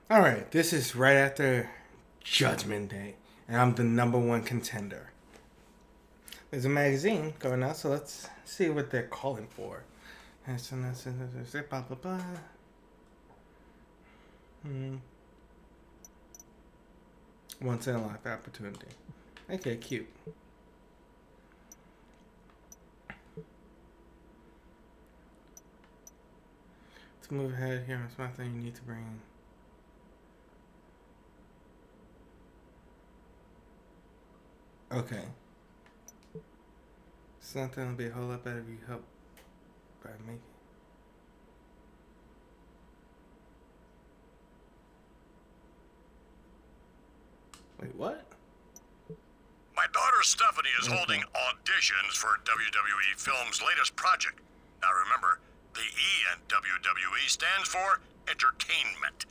Alright, this is right after Judgment Day, and I'm the #1 contender. There's a magazine going out, so let's see what they're calling for. Blah, blah, blah. Once in a life opportunity. Okay, cute. To move ahead here on Smackdown, you need to bring. Okay. It's not gonna be a whole lot better if you help by making. Wait, what? My daughter Stephanie is holding auditions for WWE Films' latest project. Now remember, the E in WWE stands for entertainment.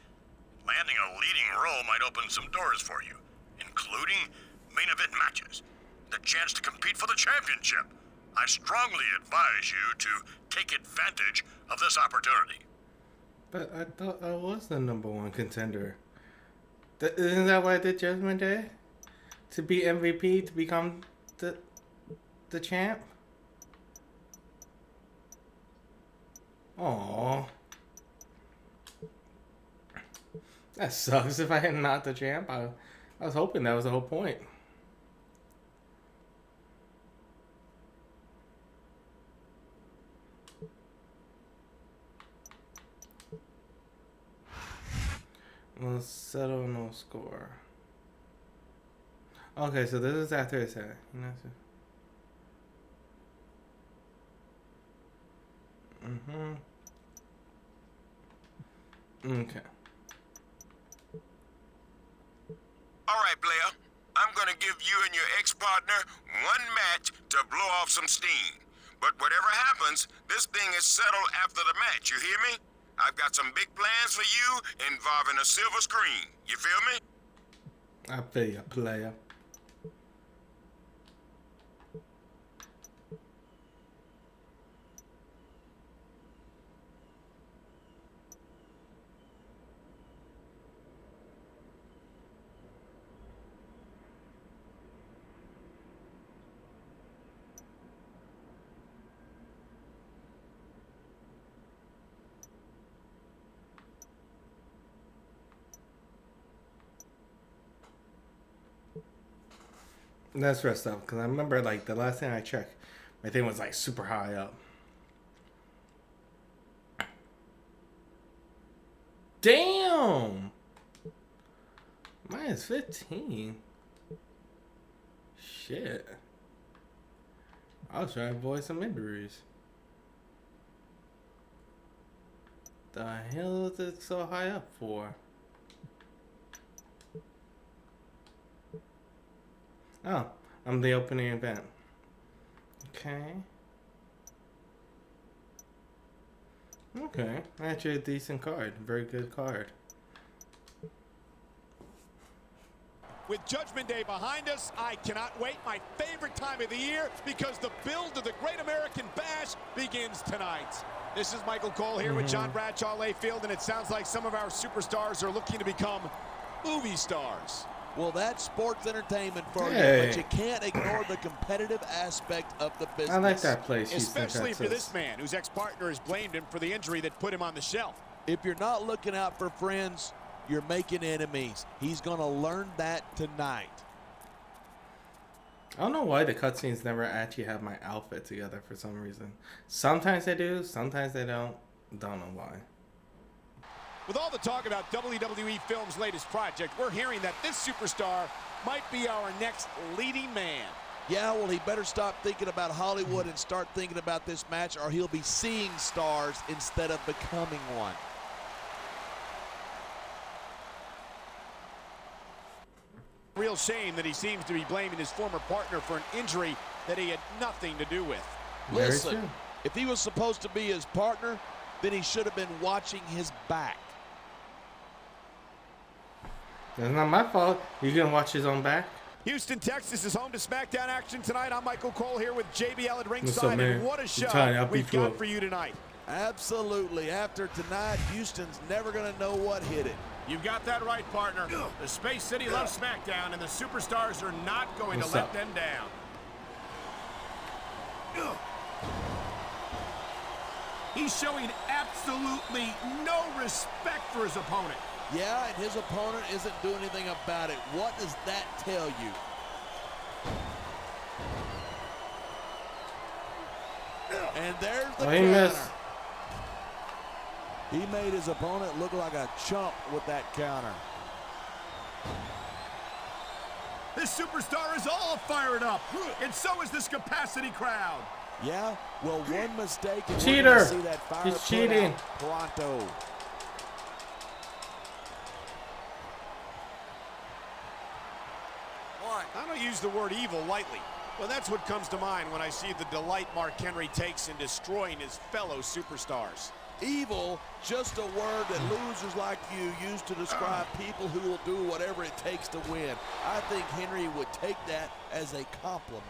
Landing a leading role might open some doors for you, including main event matches, the chance to compete for the championship. I strongly advise you to take advantage of this opportunity. But I thought I was the #1 contender. Isn't that why I did Judgment Day? To be MVP, to become the champ? Aww. That sucks. If I had not the champ, I was hoping that was the whole point. We'll settle no score. Okay, so this is after it's at. Okay. Alright, player. I'm gonna give you and your ex-partner one match to blow off some steam. But whatever happens, this thing is settled after the match, you hear me? I've got some big plans for you involving a silver screen. You feel me? I feel ya, player. That's rest up, because I remember, like, the last thing I checked, my thing was, like, super high up. Damn! Mine is 15. Shit. I was trying to avoid some injuries. The hell is it so high up for? Oh, I'm the opening event. Okay. Okay, actually a decent card. Very good card. With Judgment Day behind us, I cannot wait. My favorite time of the year, because the build to the Great American Bash begins tonight. This is Michael Cole here with John Bradshaw Layfield, and it sounds like some of our superstars are looking to become movie stars. Well, that's sports entertainment for you, but you can't ignore the competitive aspect of the business. I like that place. Especially for this man, whose ex-partner has blamed him for the injury that put him on the shelf. If you're not looking out for friends, you're making enemies. He's going to learn that tonight. I don't know why the cutscenes never actually have my outfit together for some reason. Sometimes they do, sometimes they don't. Don't know why. With all the talk about WWE Films' latest project, we're hearing that this superstar might be our next leading man. Yeah, well, he better stop thinking about Hollywood and start thinking about this match, or he'll be seeing stars instead of becoming one. Real shame that he seems to be blaming his former partner for an injury that he had nothing to do with. Listen, if he was supposed to be his partner, then he should have been watching his back. That's not my fault. You can watch his own back. Houston, Texas is home to Smackdown action tonight. I'm Michael Cole here with JBL at What's up, ringside, man? and what a show we've got for you tonight. Absolutely. After tonight, Houston's never going to know what hit it. You've got that right, partner. The Space City loves Smackdown, and the superstars are not going to let them down. He's showing absolutely no respect for his opponent. Yeah, and his opponent isn't doing anything about it. What does that tell you? And there's the counter. He made his opponent look like a chump with that counter. This superstar is all fired up, and so is this capacity crowd. Yeah, well, one mistake and cheater. We're gonna see that fire He's cheating. Pronto. I don't use the word evil lightly. Well, that's what comes to mind when I see the delight Mark Henry takes in destroying his fellow superstars. Evil, just a word that losers like you use to describe people who will do whatever it takes to win. I think Henry would take that as a compliment.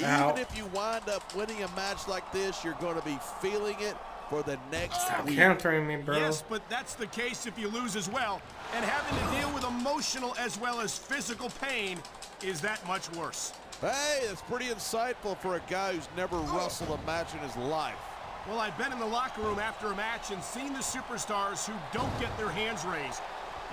Ow. Even if you wind up winning a match like this, you're going to be feeling it for the next Stop week. countering me, bro. Yes, but that's the case if you lose as well. And having to deal with emotional as well as physical pain is that much worse. Hey, that's pretty insightful for a guy who's never wrestled a match in his life. Well, I've been in the locker room after a match and seen the superstars who don't get their hands raised.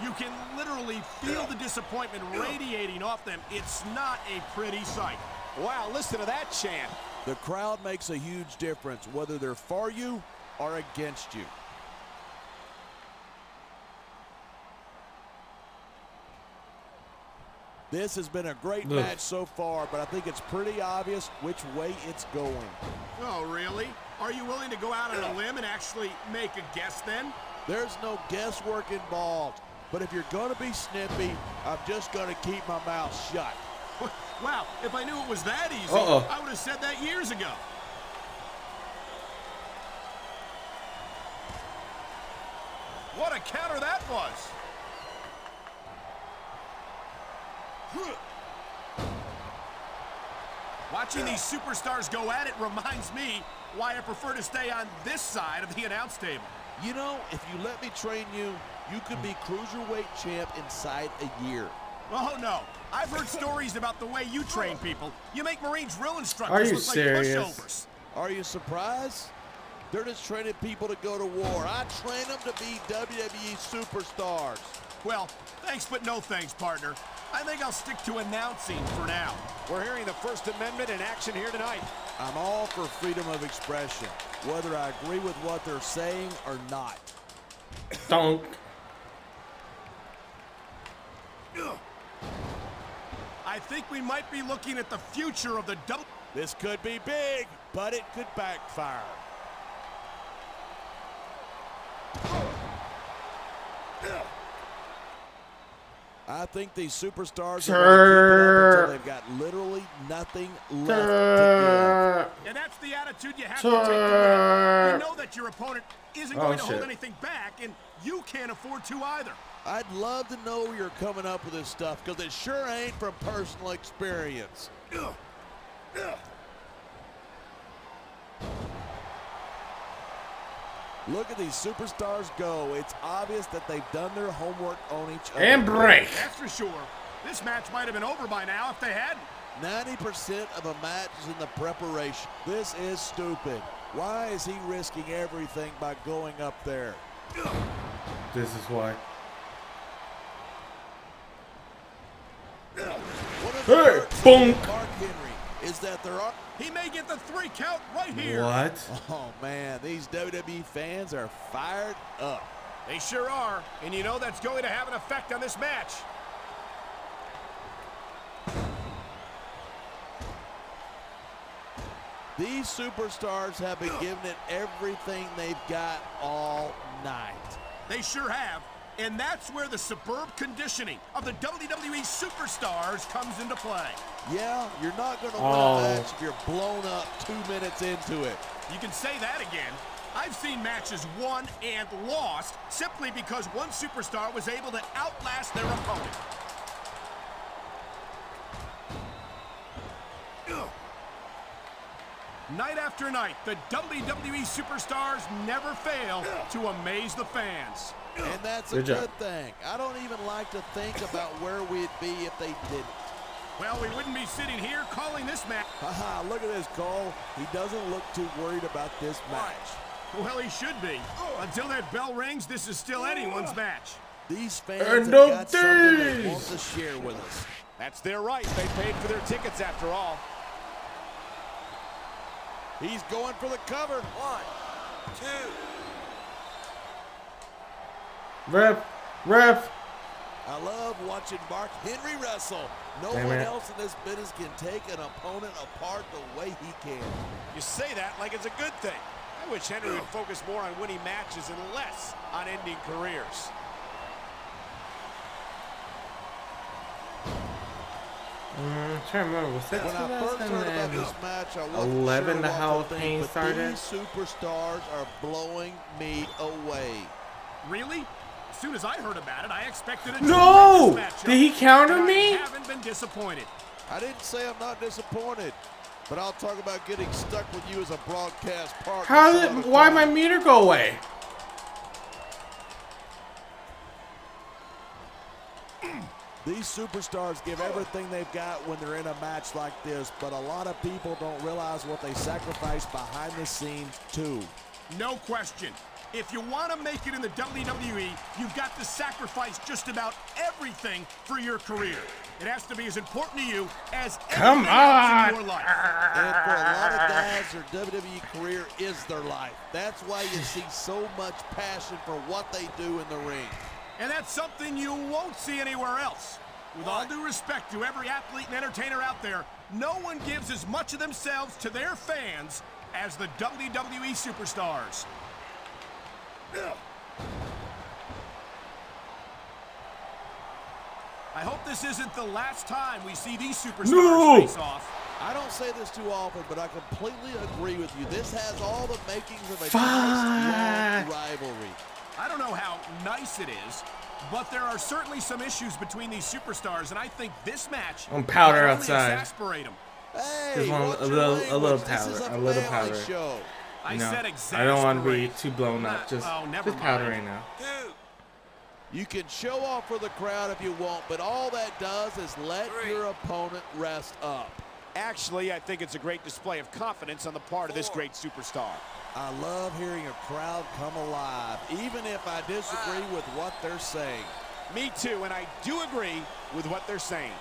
You can literally feel the disappointment radiating off them. It's not a pretty sight. Wow, listen to that chant. The crowd makes a huge difference, whether they're for you or against you. This has been a great match so far, but I think it's pretty obvious which way it's going. Oh, really? Are you willing to go out on a limb and actually make a guess then? There's no guesswork involved, but if you're going to be snippy, I'm just going to keep my mouth shut. Wow, if I knew it was that easy, I would have said that years ago. What a counter that was. Watching these superstars go at it reminds me why I prefer to stay on this side of the announce table. You know, if you let me train you, you could be cruiserweight champ inside a year. Oh, no. I've heard stories about the way you train people. You make Marine drill Are instructors you look serious? like pushovers. Are you surprised? They're just training people to go to war. I train them to be WWE superstars. Well, thanks but no thanks, partner. I think I'll stick to announcing for now. We're hearing the First Amendment in action here tonight. I'm all for freedom of expression, whether I agree with what they're saying or not. Don't. I think we might be looking at the future of the double. This could be big, but it could backfire. I think these superstars are going to keep it up until they've got literally nothing left to And that's the attitude you have to take to win. You know that your opponent isn't going to hold anything back, and you can't afford to either. give. I'd love to know where you're coming up with this stuff, because it sure ain't from personal experience. Look at these superstars go. It's obvious that they've done their homework on each other. And break. That's for sure. This match might have been over by now if they hadn't. 90% of a match is in the preparation. This is stupid. Why is he risking everything by going up there? This is why. One of Hey, the bonk. Mark Henry is that there are. He may get the 3 count right here. What? Oh man, these WWE fans are fired up. They sure are, and you know that's going to have an effect on this match. These superstars have been giving it everything they've got all night. They sure have, and that's where the superb conditioning of the WWE superstars comes into play. Yeah, you're not going to win a match if you're blown up 2 minutes into it. You can say that again. I've seen matches won and lost simply because one superstar was able to outlast their opponent. Night after night, the WWE superstars never fail to amaze the fans. And that's a good thing. I don't even like to think about where we'd be if they didn't. Well, we wouldn't be sitting here calling this match. Haha, look at this, Cole. He doesn't look too worried about this match. Well, he should be. Until that bell rings, this is still anyone's match. These fans have got something they want to share with us. That's their right. They paid for their tickets after all. He's going for the cover. 1, 2. Ref. I love watching Mark Henry wrestle. No one else in this business can take an opponent apart the way he can. You say that like it's a good thing. I wish Henry would focus more on winning matches and less on ending careers. I'm trying to remember, was that when I first heard about this match, I wasn't 11 sure the what Hall to of think, Pain but started? These superstars are blowing me away. Really? As soon as I heard about it, I expected a No! matchup. Did he counter me? I haven't been disappointed. I didn't say I'm not disappointed, but I'll talk about getting stuck with you as a broadcast partner. Why my meter go away? These superstars give everything they've got when they're in a match like this, but a lot of people don't realize what they sacrifice behind the scenes too. No question. If you want to make it in the WWE, you've got to sacrifice just about everything for your career. It has to be as important to you as anything else in your life. And for a lot of guys, their WWE career is their life. That's why you see so much passion for what they do in the ring. And that's something you won't see anywhere else. With all due respect to every athlete and entertainer out there, no one gives as much of themselves to their fans as the WWE superstars. I hope this isn't the last time we see these superstars face off. I don't say this too often, but I completely agree with you. This has all the makings of a nice, long rivalry. I don't know how nice it is, but there are certainly some issues between these superstars, and I think this match I'm powder will outside. Exasperate them. Hey, Just want a little powder. Show. I said exasperate. I don't want to be too blown up. Just never powder mind. right now. 2. You can show off for the crowd if you want, but all that does is let your opponent rest up. Actually, I think it's a great display of confidence on the part of this great superstar. I love hearing a crowd come alive, even if I disagree with what they're saying. Me too, and I do agree with what they're saying.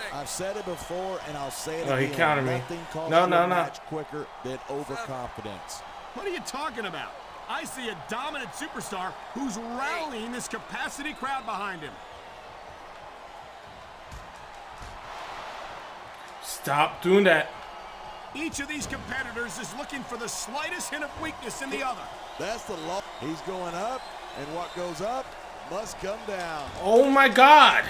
6. I've said it before, and I'll say it Oh, again. he countered me. Nothing causes No. a match quicker than overconfidence. What are you talking about? I see a dominant superstar who's rallying this capacity crowd behind him. Stop doing that. Each of these competitors is looking for the slightest hint of weakness in the other. That's the law. He's going up, and what goes up must come down. Oh my God.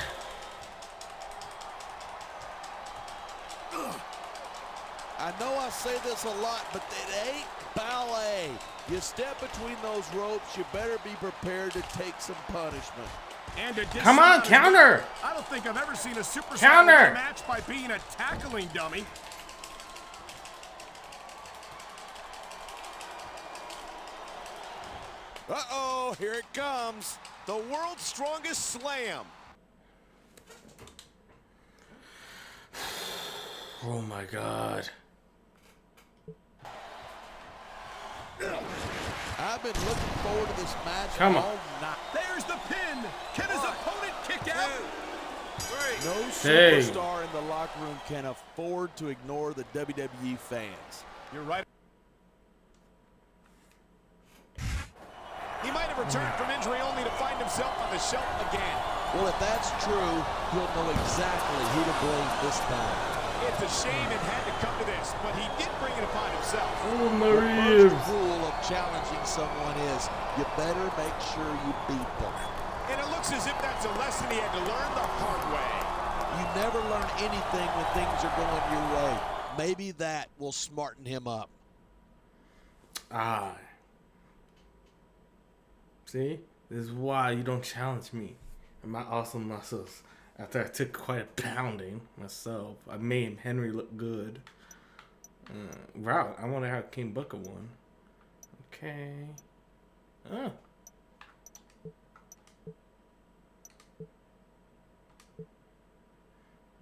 I know I say this a lot, but it ain't ballet. You step between those ropes, you better be prepared to take some punishment. And to Come on, counter. I don't think I've ever seen a superstar Counter. win a match by being a tackling dummy. Uh-oh, here it comes. The world's strongest slam. Oh my God. I've been looking forward to this match Come on. all night. There's the pin. Can his opponent kick out? 2, 3. No Dang. superstar in the locker room can afford to ignore the WWE fans. You're right. He might have returned from injury only to find himself on the shelf again. Well, if that's true, he'll know exactly who to blame this time. It's a shame it had to come to this, but he did bring it upon himself. Oh my The ribs. first rule of challenging someone is you better make sure you beat them. And it looks as if that's a lesson he had to learn the hard way. You never learn anything when things are going your way. Maybe that will smarten him up. See? This is why you don't challenge me and my awesome muscles. After I took quite a pounding myself, I made Henry look good. Wow, I wonder how King Booker won. Okay. Oh.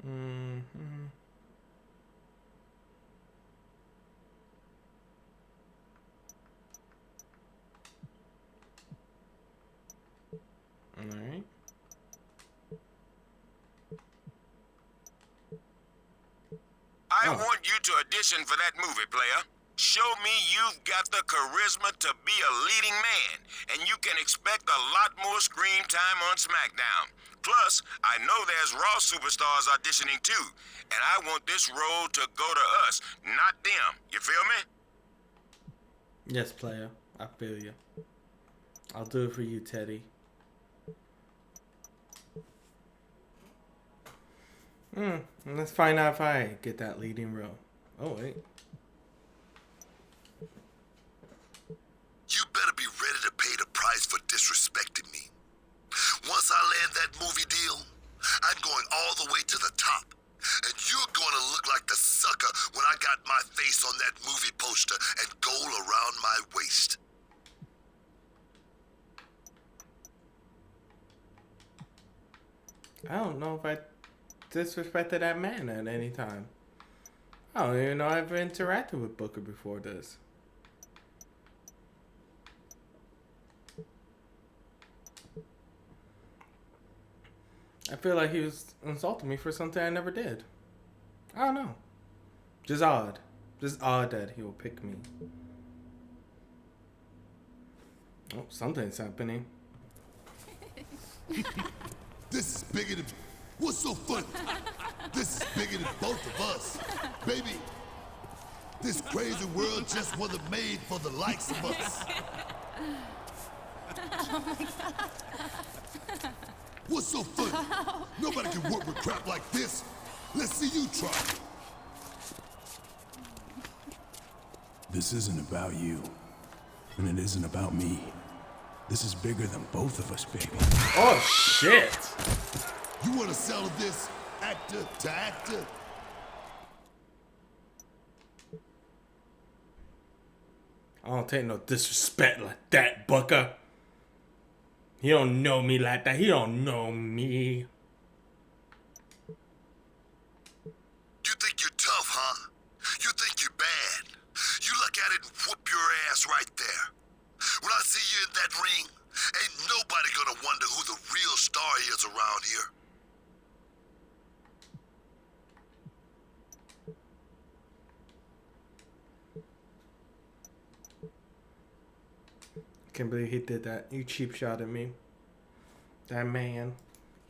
Mm-hmm. All right. I want you to audition for that movie, player. Show me you've got the charisma to be a leading man, and you can expect a lot more screen time on Smackdown. Plus, I know there's Raw superstars auditioning too, and I want this role to go to us, not them. You feel me? Yes, player. I feel you. I'll do it for you, Teddy. Let's find out if I get that leading role. Oh, wait. You better be ready to pay the price for disrespecting me. Once I land that movie deal, I'm going all the way to the top. And you're going to look like the sucker when I got my face on that movie poster and gold around my waist. I don't know if I disrespected that man at any time. I don't even know I've interacted with Booker before this. I feel like he was insulting me for something I never did. I don't know. Just odd. Just odd that he will pick me. Oh, something's happening. This is bigger than... What's so funny? This is bigger than both of us. Baby, this crazy world just wasn't made for the likes of us. Oh my God. What's so funny? Nobody can work with crap like this. Let's see you try. This isn't about you, and it isn't about me. This is bigger than both of us, baby. Oh, shit. You want to sell this actor to actor? I don't take no disrespect like that, Booker. He don't know me like that. He don't know me. You think you're tough, huh? You think you're bad. You look at it and whoop your ass right there. When I see you in that ring, ain't nobody gonna wonder who the real star is around here. Can't believe he did that. You cheap shot at me. That man.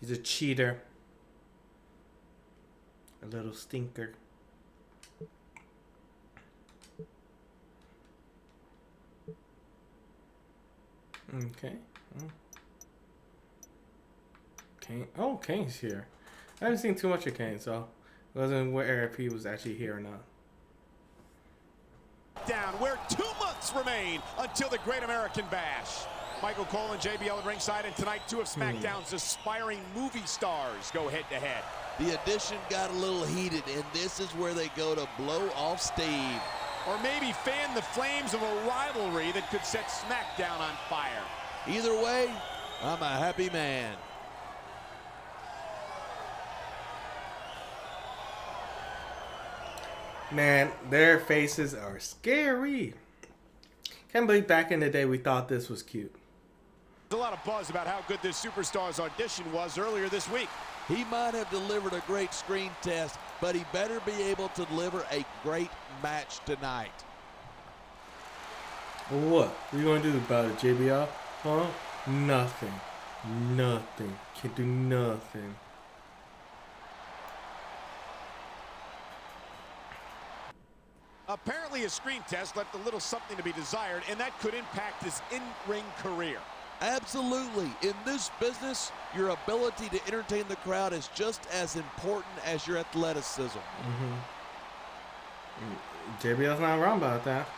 He's a cheater. A little stinker. Okay. Kane. Oh, Kane's here. I haven't seen too much of Kane, so I wasn't aware if he was actually here or not. Down where 2 months remain until the Great American Bash. Michael Cole and JBL at ringside, and tonight 2 of SmackDown's aspiring movie stars go head-to-head. The addition got a little heated, and this is where they go to blow off steam. Or maybe fan the flames of a rivalry that could set SmackDown on fire. Either way, I'm a happy man. Man, their faces are scary. Can't believe back in the day we thought this was cute. There's a lot of buzz about how good this superstar's audition was earlier this week. He might have delivered a great screen test, but he better be able to deliver a great match tonight. What? What are you gonna do about it, JBL? Huh? Nothing. Nothing. Can't do nothing. Apparently, a screen test left a little something to be desired, and that could impact his in-ring career. Absolutely. In this business, your ability to entertain the crowd is just as important as your athleticism. JBL's not wrong about that.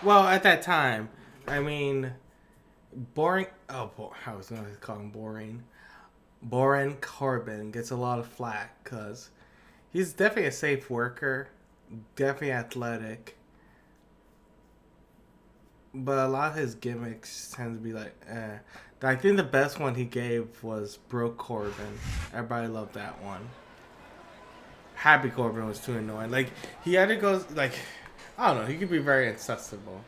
Well, at that time, I mean, Boring. Oh, I was going to call him boring. Baron Corbin gets a lot of flack because he's definitely a safe worker, definitely athletic, but a lot of his gimmicks tend to be like, eh. I think the best one he gave was Broke Corbin. Everybody loved that one. Happy Corbin was too annoying. Like, he had to go, like, I don't know, he could be very accessible.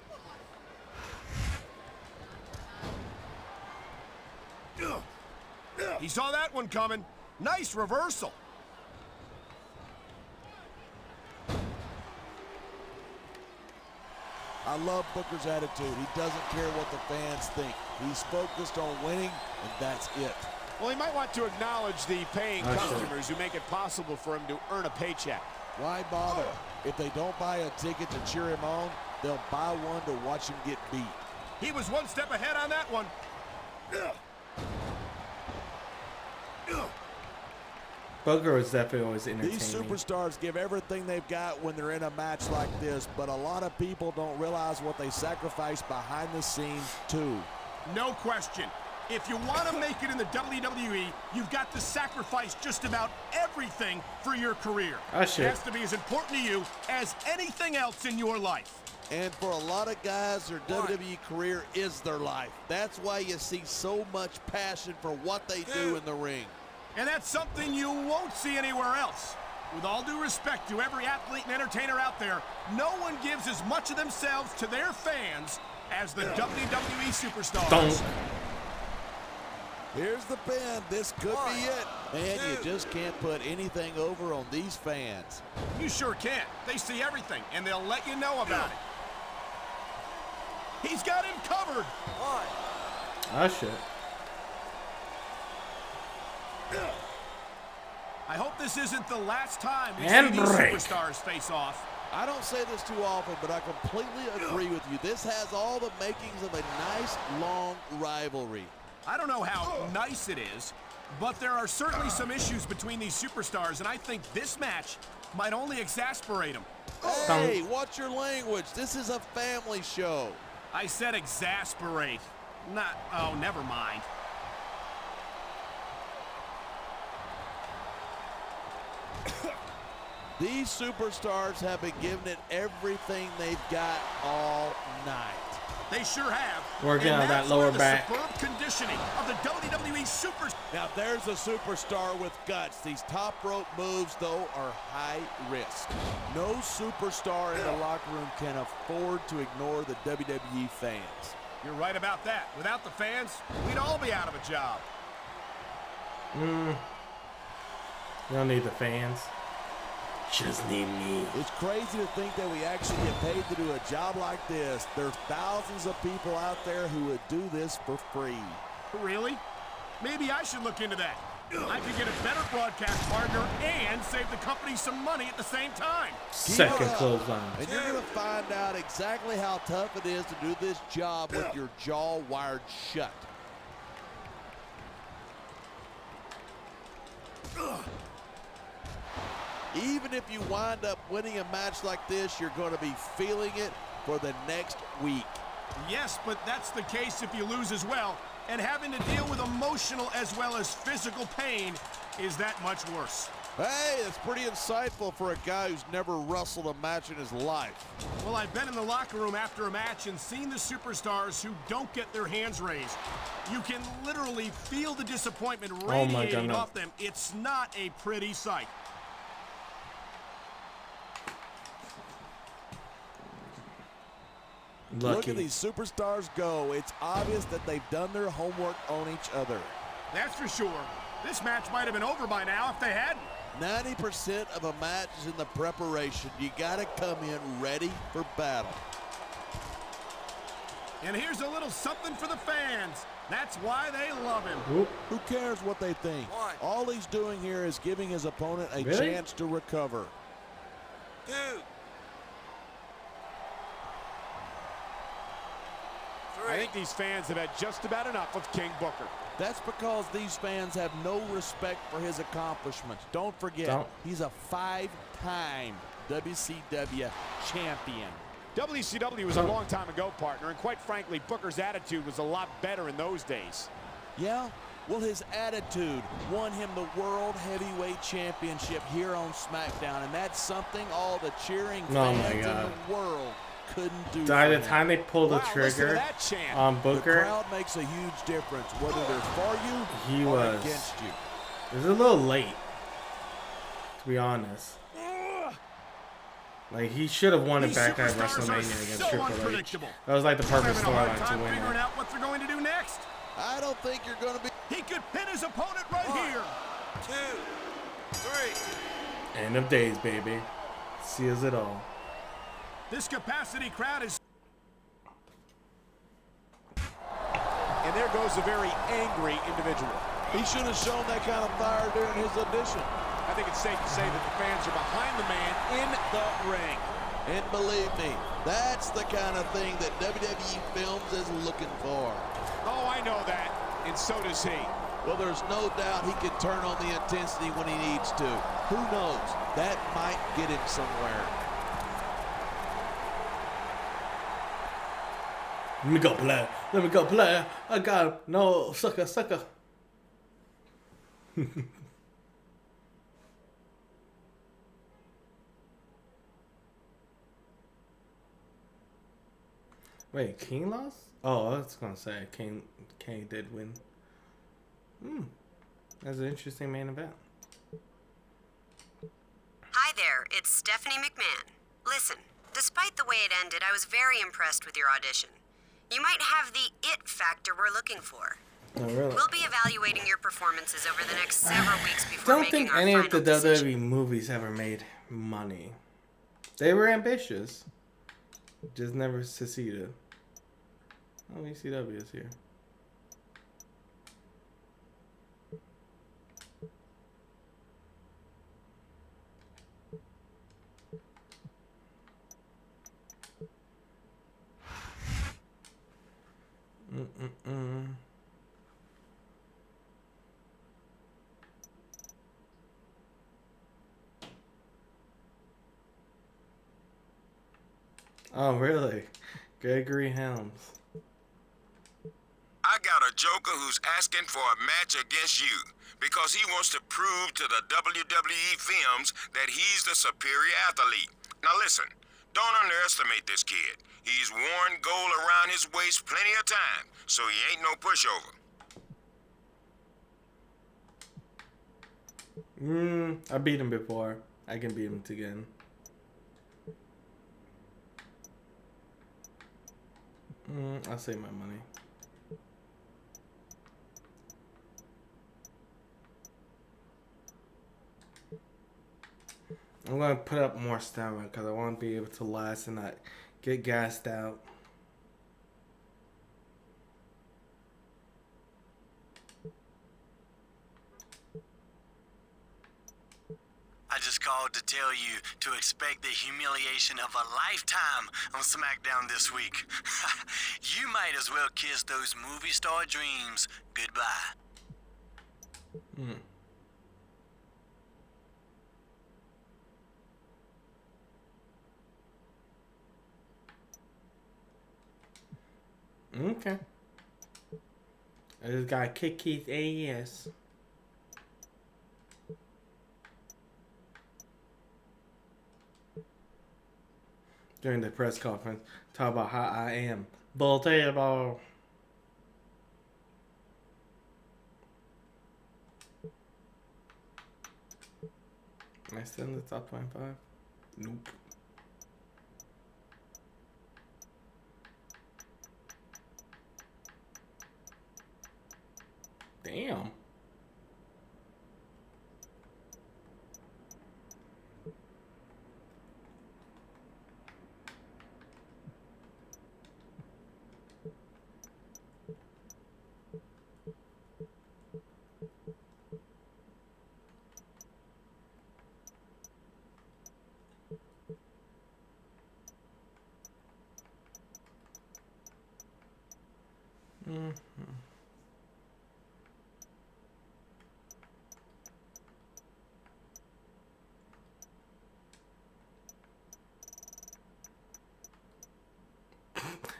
He saw that one coming. Nice reversal. I love Booker's attitude. He doesn't care what the fans think. He's focused on winning, and that's it. Well, he might want to acknowledge the paying customers who make it possible for him to earn a paycheck. Why bother? If they don't buy a ticket to cheer him on, they'll buy one to watch him get beat. He was one step ahead on that one. Booker was definitely always entertaining. These superstars give everything they've got when they're in a match like this, but a lot of people don't realize what they sacrifice behind the scenes, too. No question. If you want to make it in the WWE, you've got to sacrifice just about everything for your career. It has to be as important to you as anything else in your life. And for a lot of guys, their WWE career is their life. That's why you see so much passion for what they do in the ring. And that's something you won't see anywhere else. With all due respect to every athlete and entertainer out there, no one gives as much of themselves to their fans as the WWE superstars. Here's the pin. This could be it. Man, you just can't put anything over on these fans. You sure can't. They see everything, and they'll let you know about it. He's got him covered. Oh, shit. I hope this isn't the last time we And see these break. superstars face off. I don't say this too often, but I completely agree with you. This has all the makings of a nice, long rivalry. I don't know how nice it is, but there are certainly some issues between these superstars, and I think this match might only exasperate them. Hey, watch your language. This is a family show. I said exasperate. Not, oh, never mind. These superstars have been giving it everything they've got all night. They sure have. Working on that lower back. Superb conditioning of the WWE Super. Now there's a superstar with guts. These top rope moves, though, are high risk. No superstar in the locker room can afford to ignore the WWE fans. You're right about that. Without the fans, we'd all be out of a job. You don't need the fans. Just need me. It's crazy to think that we actually get paid to do a job like this. There's thousands of people out there who would do this for free. Really? Maybe I should look into that. I could get a better broadcast partner and save the company some money at the same time. Second clothesline. And you're going to find out exactly how tough it is to do this job with your jaw wired shut. Even if you wind up winning a match like this, you're going to be feeling it for the next week. Yes, but that's the case if you lose as well. And having to deal with emotional as well as physical pain is that much worse. Hey, that's pretty insightful for a guy who's never wrestled a match in his life. Well, I've been in the locker room after a match and seen the superstars who don't get their hands raised. You can literally feel the disappointment radiating off them. It's not a pretty sight. Lucky. Look at these superstars go. It's obvious that they've done their homework on each other. That's for sure. This match might have been over by now if they hadn't. 90% of a match is in the preparation. You got to come in ready for battle. And here's a little something for the fans. That's why they love him. Whoop. Who cares what they think? All he's doing here is giving his opponent a chance to recover. I think these fans have had just about enough of King Booker. That's because these fans have no respect for his accomplishments. Don't forget, he's a 5-time WCW champion. WCW was a long time ago, partner, and quite frankly, Booker's attitude was a lot better in those days. Yeah? Well, his attitude won him the World Heavyweight Championship here on Smackdown, and that's something all the cheering fans in the world couldn't do. By the time they pull the trigger on Booker, the crowd makes a huge difference, whether they're for you or against you. It was a little late, to be honest. Like, he should have won it back at WrestleMania against Triple H. That was like the perfect storyline to win figuring out what they're going to do next. I don't think you're going to be... He could pin his opponent right here. 2, 3. End of days, baby. Seals it all. This capacity crowd is... And there goes a very angry individual. He should have shown that kind of fire during his audition. I think it's safe to say that the fans are behind the man in the ring. And believe me, that's the kind of thing that WWE Films is looking for. Oh, I know that, and so does he. Well, there's no doubt he can turn on the intensity when he needs to. Who knows? That might get him somewhere. Let me go, player. Let me go, player. I got him. No, sucker, sucker. Wait, King lost? Oh, I was gonna say King did win. That's an interesting main event. Hi there, it's Stephanie McMahon. Listen, despite the way it ended, I was very impressed with your audition. You might have the it factor we're looking for. Oh, really? We'll be evaluating your performances over the next several weeks before making our Don't think any final of the decision. WWE movies ever made money. They were ambitious, just never succeeded. Oh, ECW is here. Oh, really? Gregory Helms. I got a joker who's asking for a match against you because he wants to prove to the WWE Films that he's the superior athlete. Now listen, don't underestimate this kid. He's worn gold around his waist plenty of time, so he ain't no pushover. I beat him before. I can beat him again. I'll save my money. I'm gonna put up more stamina because I want to be able to last and not get gassed out. I just called to tell you to expect the humiliation of a lifetime on Smackdown this week. You might as well kiss those movie star dreams goodbye. Okay. I just gotta kick Keith's ass. During the press conference, talk about how I am bull table. Am I still in the top 25? Nope. Damn.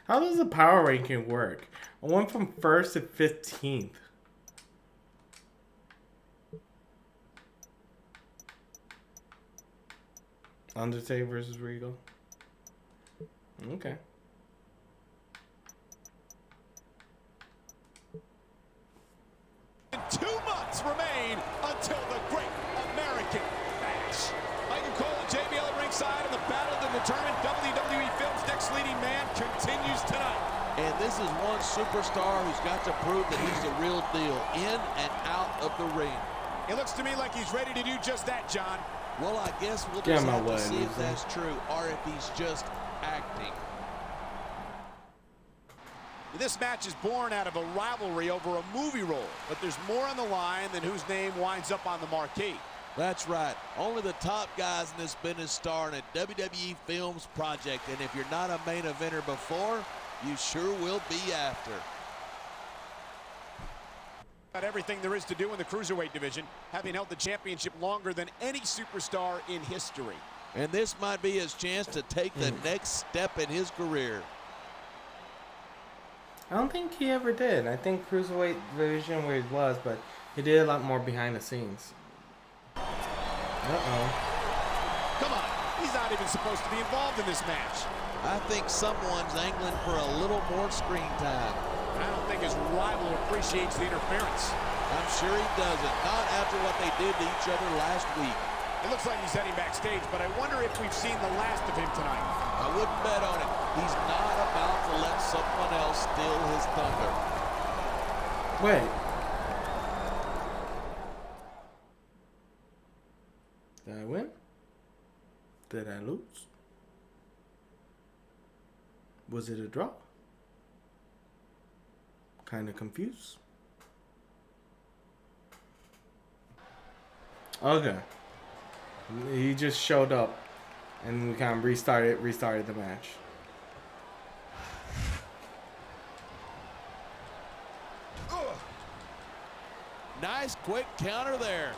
How does the power ranking work? I went from 1st to 15th. Undertaker versus Regal. Okay. And 2 months remain until the Great American Bash. Michael Cole and JBL at ringside, and the battle to determine WWE Films' next leading man continues tonight. And this is one superstar who's got to prove that he's the real deal, in and out of the ring. It looks to me like he's ready to do just that, John. Well, I guess we'll Get just him have to away, see if loser. that's true or if he's just acting. This match is born out of a rivalry over a movie role, but there's more on the line than whose name winds up on the marquee. That's right. Only the top guys in this business star in a WWE Films project, and if you're not a main eventer before, you sure will be after. About everything there is to do in the Cruiserweight division, having held the championship longer than any superstar in history. And this might be his chance to take the next step in his career. I don't think he ever did. I think Cruiserweight division where he was, but he did a lot more behind the scenes. Uh-oh. Come on, he's not even supposed to be involved in this match. I think someone's angling for a little more screen time. I don't think his rival appreciates the interference. I'm sure he doesn't. Not after what they did to each other last week. It looks like he's heading backstage, but I wonder if we've seen the last of him tonight. I wouldn't bet on it. He's not about to let someone else steal his thunder. Wait. Did I win? Did I lose? Was it a draw? Kind of confused. Okay. He just showed up and we kind of restarted the match. Nice quick counter there.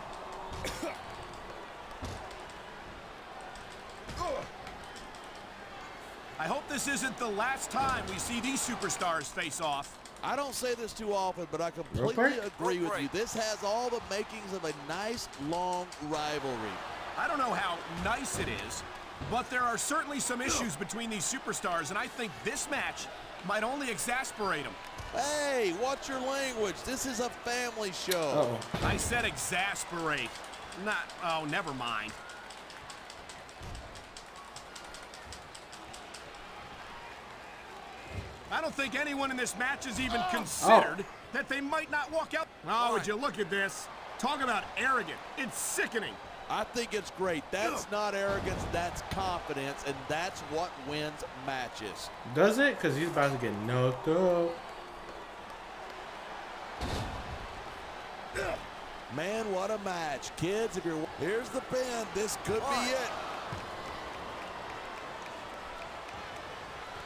I hope this isn't the last time we see these superstars face off. I don't say this too often, but I completely agree with you. This has all the makings of a nice, long rivalry. I don't know how nice it is, but there are certainly some issues between these superstars, and I think this match might only exasperate them. Hey, watch your language. This is a family show. Uh-oh. I said exasperate. Oh, never mind. I don't think anyone in this match has even considered that they might not walk out. Oh, would you look at this? Talk about arrogant. It's sickening. I think it's great. That's not arrogance, that's confidence, and that's what wins matches. Does it? Because he's about to get knocked out. Man, what a match. Kids, if you're... Here's the pin. This could be it.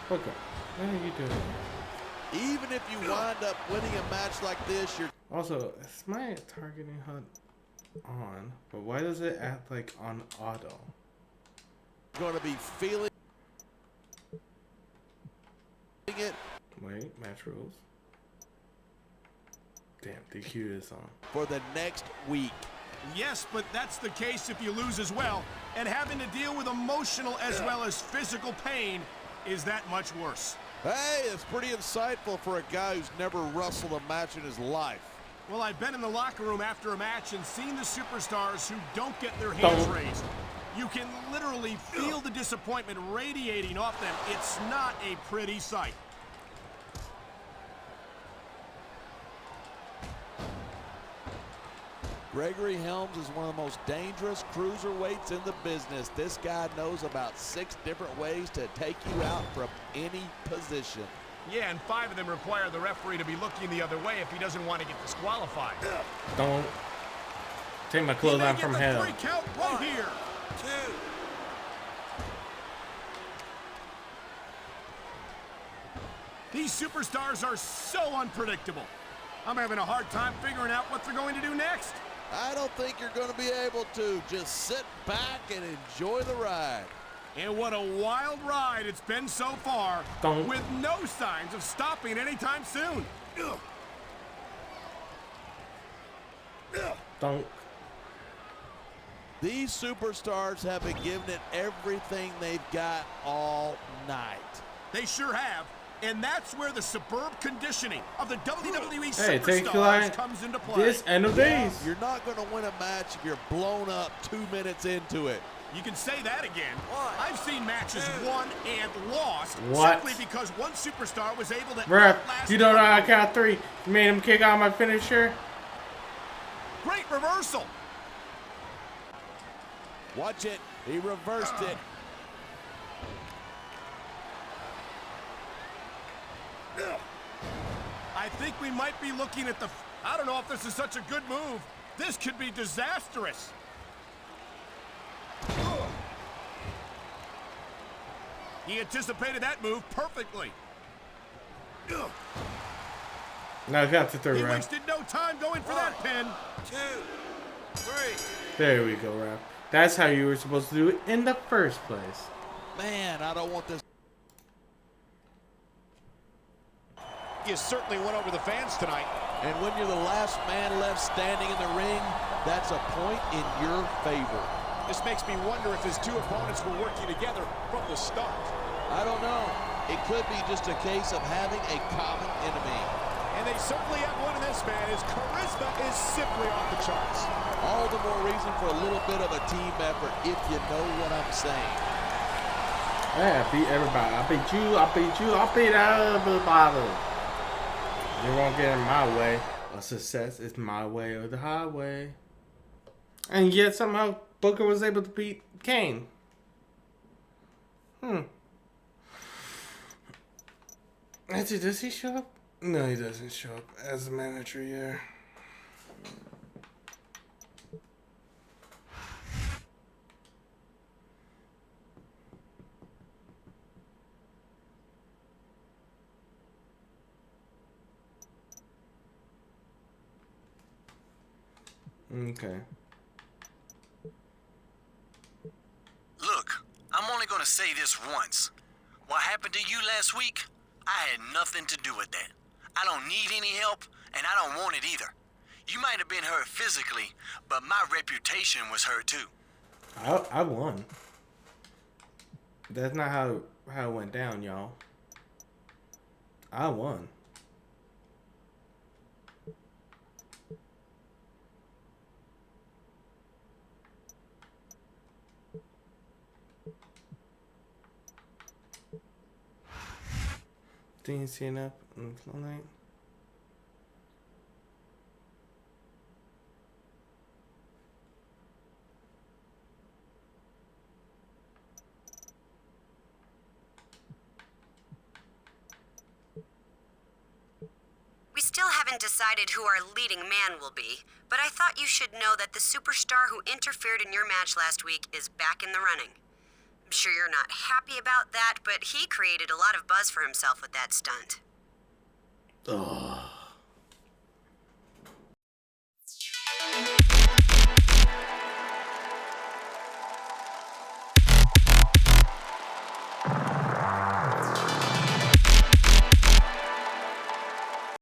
Okay. What are you doing? Even if you wind up winning a match like this, you're... Also, is my targeting HUD on? But why does it act like on auto? going to be feeling it. Wait, match rules. Damn, DQ is on. For the next week. Yes, but that's the case if you lose as well. And having to deal with emotional as well as physical pain is that much worse. Hey, it's pretty insightful for a guy who's never wrestled a match in his life. Well, I've been in the locker room after a match and seen the superstars who don't get their hands raised. You can literally feel the disappointment radiating off them. It's not a pretty sight. Gregory Helms is one of the most dangerous cruiserweights in the business. This guy knows about 6 different ways to take you out from any position. Yeah, and 5 of them require the referee to be looking the other way if he doesn't want to get disqualified. Don't take my clothes on from hell. 3 count right here. 2. These superstars are so unpredictable. I'm having a hard time figuring out what they're going to do next. I don't think you're going to be able to. Just sit back and enjoy the ride. And what a wild ride it's been so far, with no signs of stopping anytime soon. Dunk. These superstars have been giving it everything they've got all night. They sure have. And that's where the superb conditioning of the WWE Hey, take superstars comes into play. This end of days. You're not going to win a match if you're blown up 2 minutes into it. You can say that again. I've seen matches won and lost simply because one superstar was able to Ref, you don't know how to count 3. You made him kick out my finisher. Great reversal. Watch it. He reversed it. I think we might be looking at the... I don't know if this is such a good move. This could be disastrous. He anticipated that move perfectly. Now count to 3, He Ref. wasted no time going for that pin. 2, 3. There we go, Ref. That's how you were supposed to do it in the first place. Man, I don't want this. He has certainly won over the fans tonight. And when you're the last man left standing in the ring, that's a point in your favor. This makes me wonder if his two opponents were working together from the start. I don't know. It could be just a case of having a common enemy. And they certainly have one in this man. His charisma is simply off the charts. All the more reason for a little bit of a team effort, if you know what I'm saying. Yeah, I beat everybody. I beat you. I beat you. I beat everybody. You won't get in my way. A success is my way or the highway. And yet somehow Booker was able to beat Kane. Actually, does he show up? No, he doesn't show up as the manager, yeah. Okay. Look, I'm only gonna say this once. What happened to you last week? I had nothing to do with that. I don't need any help, and I don't want it either. You might have been hurt physically, but my reputation was hurt too. I won. That's not how it went down, y'all. I won. Didn't see enough on the night. We still haven't decided who our leading man will be, but I thought you should know that the superstar who interfered in your match last week is back in the running. I'm sure you're not happy about that, but he created a lot of buzz for himself with that stunt. Oh.